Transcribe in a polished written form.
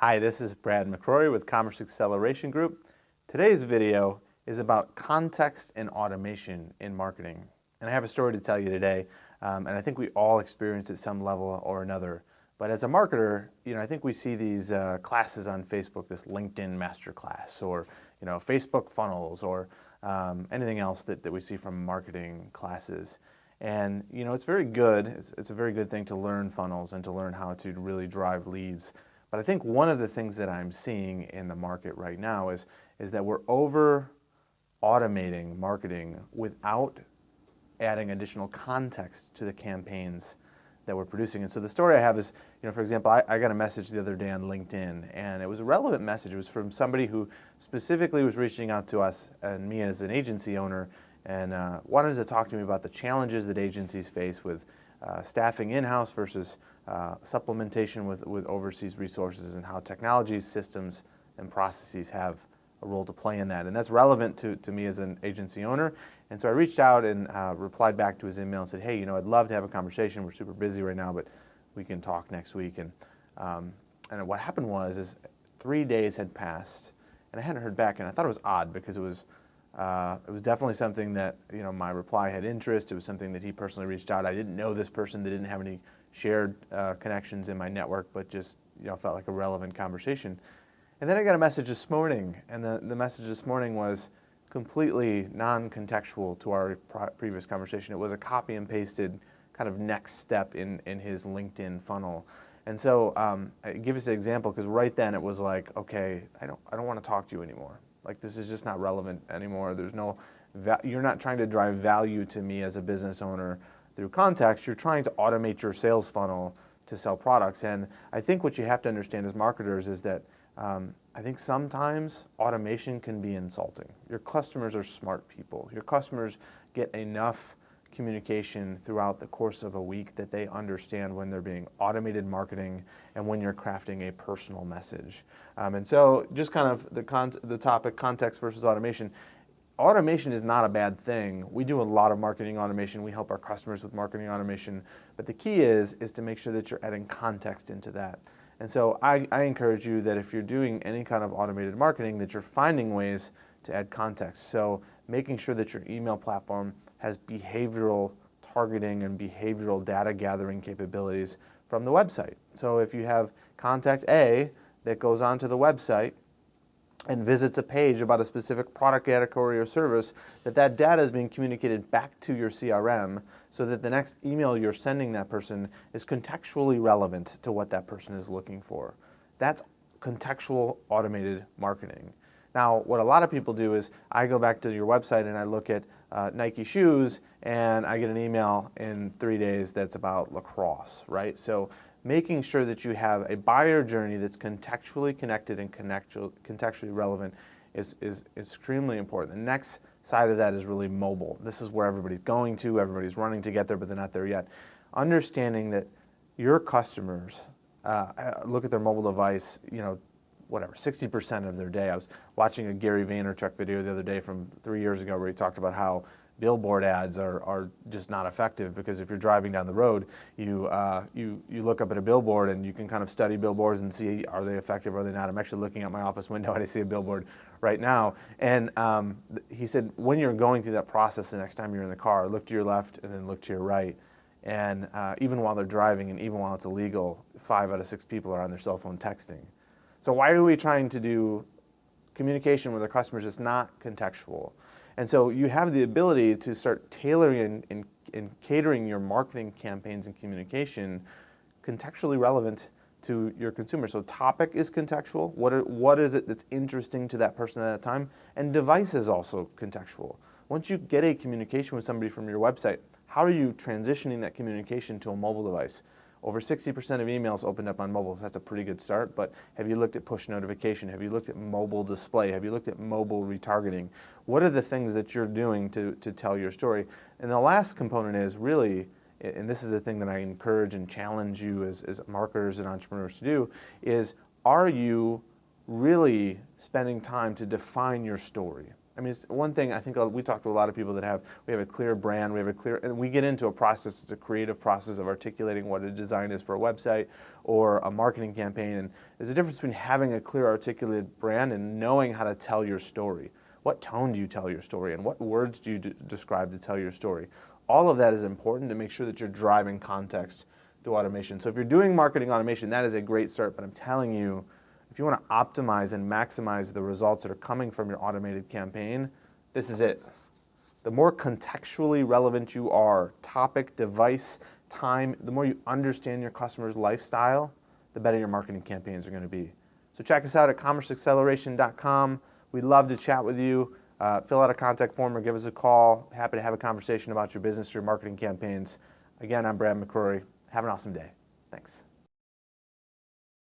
Hi, this is Brad McCrory with Commerce Acceleration Group. Today's video is about context and automation in marketing. And I have a story to tell you today, and I think we all experience at some level or another. But as a marketer, I think we see these classes on Facebook, this LinkedIn masterclass, or Facebook funnels, or anything else that we see from marketing classes. And it's very good. It's a very good thing to learn funnels and to learn how to really drive leads. But I think one of the things that I'm seeing in the market right now is that we're over automating marketing without adding additional context to the campaigns that we're producing. And so the story I have is, for example, I got a message the other day on LinkedIn, and it was a relevant message. It was from somebody who specifically was reaching out to us and me as an agency owner and wanted to talk to me about the challenges that agencies face with staffing in-house versus supplementation with overseas resources, and how technology, systems, and processes have a role to play in that. And that's relevant to me as an agency owner. And so I reached out and replied back to his email and said, hey, I'd love to have a conversation. We're super busy right now, but we can talk next week. And what happened is 3 days had passed, and I hadn't heard back. And I thought it was odd because it was definitely something that, my reply had interest. It was something that he personally reached out. I didn't know this person. They didn't have any shared connections in my network, but just, felt like a relevant conversation. And then I got a message this morning, and the message this morning was completely non-contextual to our previous conversation. It was a copy and pasted kind of next step in his LinkedIn funnel. And so I give us an example, because right then it was like, okay, I don't want to talk to you anymore. Like, this is just not relevant anymore. You're not trying to drive value to me as a business owner through context. You're trying to automate your sales funnel to sell products. And I think what you have to understand as marketers is that I think sometimes automation can be insulting. Your customers are smart people. Your customers get enough communication throughout the course of a week that they understand when they're being automated marketing and when you're crafting a personal message. And so just kind of the topic, context versus automation. Automation is not a bad thing. We do a lot of marketing automation. We help our customers with marketing automation. But the key is to make sure that you're adding context into that. And so I encourage you that if you're doing any kind of automated marketing, that you're finding ways to add context. So making sure that your email platform has behavioral targeting and behavioral data gathering capabilities from the website. So if you have contact A that goes onto the website and visits a page about a specific product category or service, that data is being communicated back to your CRM so that the next email you're sending that person is contextually relevant to what that person is looking for. That's contextual automated marketing. Now, what a lot of people do is I go back to your website and I look at Nike shoes, and I get an email in 3 days that's about lacrosse, right? So making sure that you have a buyer journey that's contextually connected and contextually relevant is extremely important. The next side of that is really mobile. This is where everybody's going to, everybody's running to get there, but they're not there yet. Understanding that your customers look at their mobile device, 60% of their day. I was watching a Gary Vaynerchuk video the other day from 3 years ago where he talked about how billboard ads are just not effective, because if you're driving down the road, you look up at a billboard and you can kind of study billboards and see, are they effective or are they not. I'm actually looking out my office window and I see a billboard right now. And he said, when you're going through that process, the next time you're in the car, look to your left and then look to your right. And even while they're driving and even while it's illegal, 5 out of 6 people are on their cell phone texting. So why are we trying to do communication with our customers that's not contextual? And so you have the ability to start tailoring and catering your marketing campaigns and communication contextually relevant to your consumer. So topic is contextual. What is it that's interesting to that person at that time? And device is also contextual. Once you get a communication with somebody from your website, how are you transitioning that communication to a mobile device? Over 60% of emails opened up on mobile. That's a pretty good start, but have you looked at push notification? Have you looked at mobile display? Have you looked at mobile retargeting? What are the things that you're doing to tell your story? And the last component is really, and this is the thing that I encourage and challenge you as marketers and entrepreneurs to do, is are you really spending time to define your story? I mean, it's one thing I think we talk to a lot of people that we have a clear brand, and we get into a process, it's a creative process of articulating what a design is for a website or a marketing campaign. And there's a difference between having a clear articulated brand and knowing how to tell your story. What tone do you tell your story, and what words do you describe to tell your story? All of that is important to make sure that you're driving context through automation. So if you're doing marketing automation, that is a great start, but I'm telling you, if you want to optimize and maximize the results that are coming from your automated campaign, this is it. The more contextually relevant you are, topic, device, time, the more you understand your customer's lifestyle, the better your marketing campaigns are going to be. So check us out at commerceacceleration.com. We'd love to chat with you. Fill out a contact form or give us a call. Happy to have a conversation about your business or your marketing campaigns. Again, I'm Brad McCrory. Have an awesome day. Thanks.